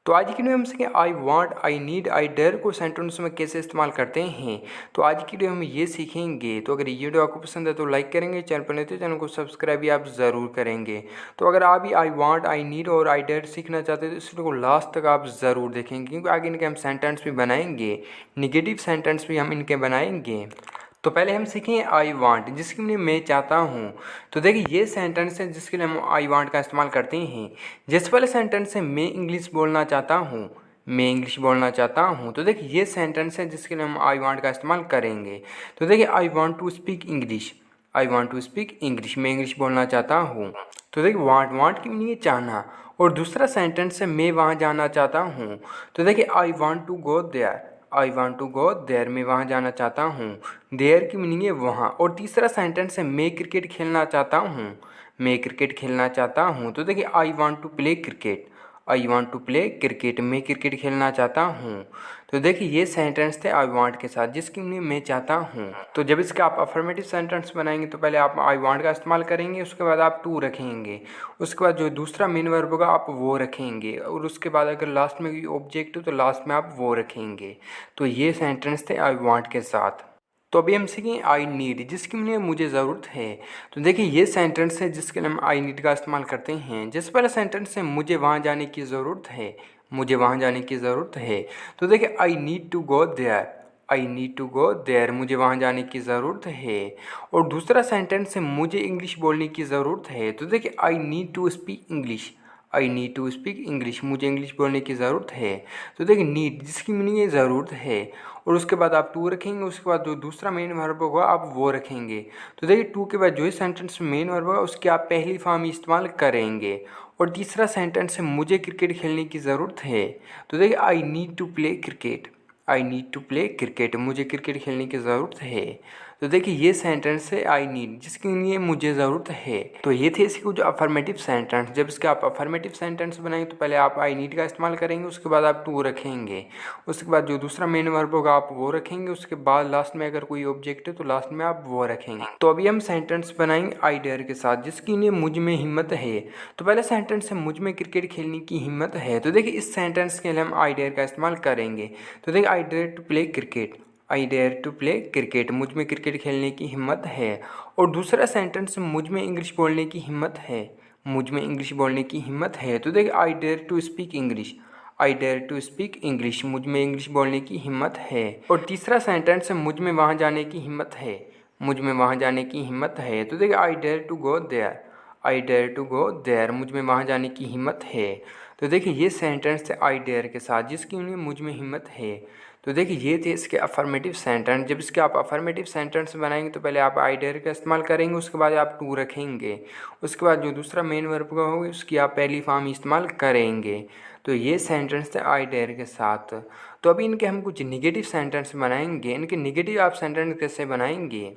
तो आज की वीडियो में हम सीखेंगे I want, I need, I dare को सेंटेंस में कैसे इस्तेमाल करते हैं। तो आज की वीडियो में ये सीखेंगे। तो अगर ये वीडियो आपको पसंद है तो लाइक करेंगे, चैनल पर नए तो चैनल को सब्सक्राइब भी आप ज़रूर करेंगे। तो अगर आप भी आई वांट, आई नीड और आई डेयर सीखना चाहते हैं तो इस वीडियो को लास्ट तक आप ज़रूर देखेंगे, क्योंकि आगे इनके हम सेंटेंस भी बनाएंगे, निगेटिव सेंटेंस भी हम इनके बनाएंगे। तो पहले हम सीखेंगे आई वांट, जिसके लिए मैं चाहता हूँ। तो देखिए ये सेंटेंस है जिसके लिए हम आई वांट का इस्तेमाल करते हैं। जैसे पहले सेंटेंस है मैं इंग्लिश बोलना चाहता हूँ, मैं इंग्लिश बोलना चाहता हूँ। तो देखिए ये सेंटेंस है जिसके लिए हम आई वांट का इस्तेमाल करेंगे। तो देखिए I want to speak English, I want to speak English, मैं इंग्लिश बोलना चाहता हूँ। तो देखिए वांट, वांट की मीनिंग है चाहना। और दूसरा सेंटेंस है मैं वहाँ जाना चाहता हूँ। तो देखिए I want to go there, I want to go there, मैं वहाँ जाना चाहता हूँ। देयर की मीनिंग है वहाँ। और तीसरा सेंटेंस है मैं क्रिकेट खेलना चाहता हूँ, मैं क्रिकेट खेलना चाहता हूँ। तो देखिए I want to play cricket, I want to play cricket, मैं क्रिकेट खेलना चाहता हूँ। तो देखिए ये सेंटेंस थे आई वांट के साथ, जिसकी मीनिंग मैं चाहता हूँ। तो जब इसका आप अफर्मेटिव सेंटेंस बनाएंगे तो पहले आप आई वांट का इस्तेमाल करेंगे, उसके बाद आप टू रखेंगे, उसके बाद जो दूसरा मेन वर्ब होगा आप वो रखेंगे, और उसके बाद अगर लास्ट में कोई ऑब्जेक्ट हो तो लास्ट में आप वो रखेंगे। तो ये सेंटेंस थे आई वांट के साथ। तो अभी हम सीखेंगे आई नीड, जिसकी मीनिंग मुझे ज़रूरत है। तो देखिए ये सेंटेंस है जिसके लिए हम आई नीड का इस्तेमाल करते हैं। जिस पहला सेंटेंस है मुझे वहाँ जाने की ज़रूरत है, मुझे वहाँ जाने की ज़रूरत है। तो देखिए I need to go there, I need to go there, मुझे वहाँ जाने की ज़रूरत है। और दूसरा सेंटेंस है मुझे इंग्लिश बोलने की ज़रूरत है। तो देखिए I need to speak English, I need to speak English, मुझे इंग्लिश बोलने की ज़रूरत है। तो देखिए नीड जिसकी मीनिंग है ज़रूरत है, और उसके बाद आप टू रखेंगे, उसके बाद जो दूसरा मेन वर्ब होगा आप वो रखेंगे। तो देखिए टू के बाद जो ही सेंटेंस मेन वर्ब होगा उसकी आप पहली फॉर्म इस्तेमाल करेंगे। और तीसरा सेंटेंस है मुझे क्रिकेट खेलने की ज़रूरत है। तो देखिए I need to play cricket, I need to play cricket, मुझे क्रिकेट खेलने की ज़रूरत है। तो देखिए ये सेंटेंस है आई नीड, जिसके लिए मुझे ज़रूरत है। तो ये थे इसके कुछ अफर्मेटिव सेंटेंस। जब इसके आप अफर्मेटिव सेंटेंस बनाएंगे तो पहले आप आई नीड का इस्तेमाल करेंगे, उसके बाद आप टू रखेंगे, उसके बाद जो दूसरा मेन वर्ब होगा आप वो रखेंगे, उसके बाद लास्ट में अगर कोई ऑब्जेक्ट है तो लास्ट में आप वो रखेंगे। तो अभी हम सेंटेंस बनाएंगे आई डेयर के साथ, जिसके लिए मुझ में हिम्मत है। तो पहले सेंटेंस है मुझ में क्रिकेट खेलने की हिम्मत है। तो देखिए इस सेंटेंस के लिए हम आई डेयर का इस्तेमाल करेंगे। तो देखिए I dare to play cricket, I dare to play cricket, मुझ में क्रिकेट खेलने की हिम्मत है। और दूसरा सेंटेंस मुझ में इंग्लिश बोलने की हिम्मत है, मुझ में इंग्लिश बोलने की हिम्मत है। तो देखिए I dare to speak English, I dare to speak English, मुझ में इंग्लिश बोलने की हिम्मत है। और तीसरा सेंटेंस है मुझ में वहाँ जाने की हिम्मत है, मुझ में वहाँ जाने की हिम्मत है। तो देखिए I dare to go there, I dare to go there, मुझ में वहाँ जाने की हिम्मत है। तो देखिए ये सेंटेंस थे आई डेयर के साथ, जिसकी उन्हें मुझ में हिम्मत है। तो देखिए ये थे इसके अफर्मेटिव सेंटेंस। जब इसके आप अफर्मेटिव सेंटेंस बनाएंगे तो पहले आप आई डेयर का इस्तेमाल करेंगे, उसके बाद आप टू रखेंगे, उसके बाद जो दूसरा मेन वर्ब का होगा उसकी आप पहली फॉर्म इस्तेमाल करेंगे। तो ये सेंटेंस थे आई डेयर के साथ। तो अभी इनके हम कुछ निगेटिव सेंटेंस बनाएंगे। इनके निगेटिव आप सेंटेंस कैसे बनाएंगे।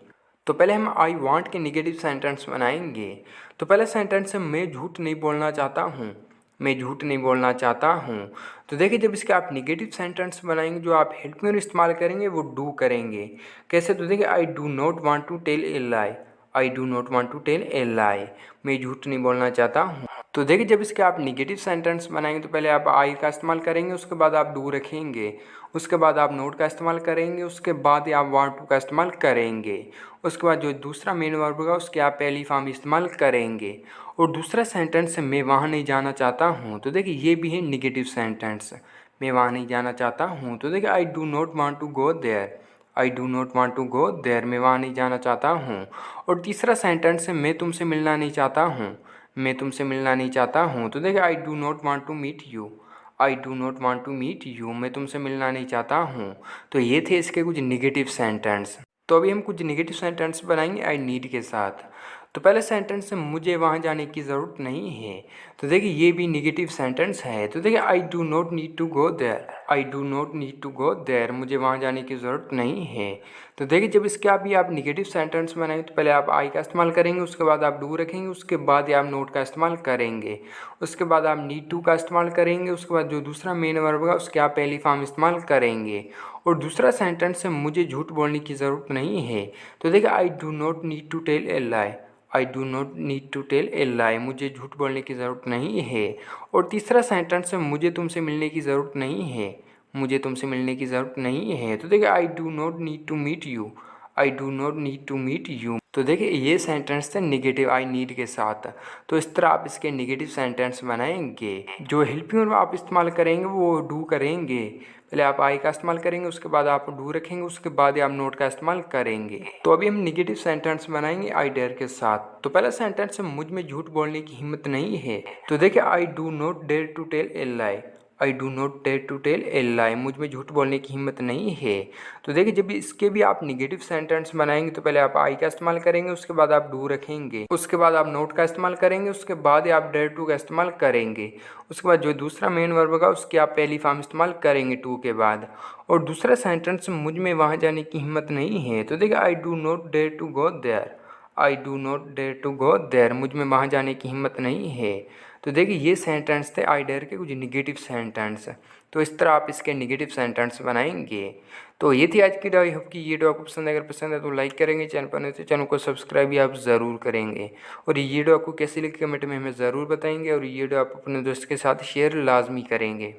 तो पहले हम आई वांट के निगेटिव सेंटेंस बनाएंगे। तो पहला सेंटेंस है मैं झूठ नहीं बोलना चाहता हूँ, मैं झूठ नहीं बोलना चाहता हूँ। तो देखिए जब इसके आप निगेटिव सेंटेंस बनाएंगे जो आप हेल्प में इस्तेमाल करेंगे वो डू करेंगे। कैसे। तो देखिए I do not want to tell a lie, I do not want to tell a lie, मैं झूठ नहीं बोलना चाहता हूँ। तो देखिए जब इसके आप निगेटिव सेंटेंस बनाएंगे तो पहले आप आई का इस्तेमाल करेंगे, उसके बाद आप डू रखेंगे, उसके बाद आप नोट का इस्तेमाल करेंगे, उसके बाद आप वांट टू का इस्तेमाल करेंगे, उसके बाद जो दूसरा मेन वर्ब होगा उसके आप पहली फॉर्म इस्तेमाल करेंगे। और दूसरा सेंटेंस है मैं वहाँ नहीं जाना चाहता हूँ। तो देखिए ये भी है निगेटिव सेंटेंस, मैं वहाँ नहीं जाना चाहता हूँ। तो देखिए I do not want to go there, I do not want to go there, मैं वहाँ नहीं जाना चाहता हूँ। और तीसरा सेंटेंस है मैं तुमसे मिलना नहीं चाहता हूँ, मैं तुमसे मिलना नहीं चाहता हूँ। तो देखिए I do not want to meet you, I do not want to meet you, मैं तुमसे मिलना नहीं चाहता हूँ। तो ये थे इसके कुछ निगेटिव सेंटेंस। तो अभी हम कुछ निगेटिव सेंटेंस बनाएंगे आई नीड के साथ। तो पहले सेंटेंस है मुझे वहाँ जाने की ज़रूरत नहीं है। तो देखिए ये भी निगेटिव सेंटेंस है। तो देखिए I do not need to go there, I do not need to go there, मुझे वहाँ जाने की ज़रूरत नहीं है। तो देखिए जब इसके आप निगेटिव सेंटेंस बनाएंगे तो पहले आप आई का इस्तेमाल करेंगे, उसके बाद आप डू रखेंगे, उसके बाद आप नोट का इस्तेमाल करेंगे, उसके बाद आप नीड टू का इस्तेमाल करेंगे, उसके बाद जो दूसरा मेन वर्ब होगा उसके आप पहली फॉर्म इस्तेमाल करेंगे। और दूसरा सेंटेंस है मुझे झूठ बोलने की ज़रूरत नहीं है। तो देखिए I do not need to tell a lie, I do not need to tell a lie, मुझे झूठ बोलने की ज़रूरत नहीं है। और तीसरा सेंटेंस है मुझे तुमसे मिलने की ज़रूरत नहीं है, मुझे तुमसे मिलने की ज़रूरत नहीं है। तो देखिए I do not need to meet you, I do not need to meet you. तो देखिए ये सेंटेंस थे निगेटिव आई नीड के साथ। तो इस तरह आप इसके निगेटिव सेंटेंस बनाएंगे। जो हेल्पिंग वर्ब आप इस्तेमाल करेंगे वो डू करेंगे। पहले आप आई का इस्तेमाल करेंगे, उसके बाद आप डू रखेंगे, उसके बाद आप नोट का इस्तेमाल करेंगे। तो अभी हम निगेटिव सेंटेंस बनाएंगे आई डेयर के साथ। तो पहला सेंटेंस है मुझ में झूठ बोलने की हिम्मत नहीं है। तो देखिए I do not dare to tell a lie, I do not dare to tell a lie, मुझ में झूठ बोलने की हिम्मत नहीं है। तो देखिए जब इसके भी आप निगेटिव सेंटेंस बनाएंगे तो पहले आप आई का इस्तेमाल करेंगे, उसके बाद आप डू रखेंगे, उसके बाद आप नोट का इस्तेमाल करेंगे, उसके बाद आप डेयर टू का इस्तेमाल करेंगे। उसके बाद जो दूसरा मेन वर्ब होगा उसकी आप पहली फॉर्म इस्तेमाल करेंगे टू के बाद। और दूसरा सेंटेंस मुझ में वहाँ जाने की हिम्मत नहीं है। तो देखिए I do not dare to go there, I do not dare to go there, मुझ में वहाँ जाने की हिम्मत नहीं है। तो देखिए ये सेंटेंस थे आई डेयर के कुछ निगेटिव सेंटेंस। तो इस तरह आप इसके निगेटिव सेंटेंस बनाएंगे। तो ये थी आज की वीडियो। आई होप कि ये वीडियो आपको पसंद है। अगर पसंद है तो लाइक करेंगे, चैनल पर नहीं तो चैनल को सब्सक्राइब भी आप ज़रूर करेंगे। और ये वीडियो आपको कैसी लगी कमेंट में हमें ज़रूर बताएंगे। और ये वीडियो आप अपने दोस्त के साथ शेयर लाजमी करेंगे।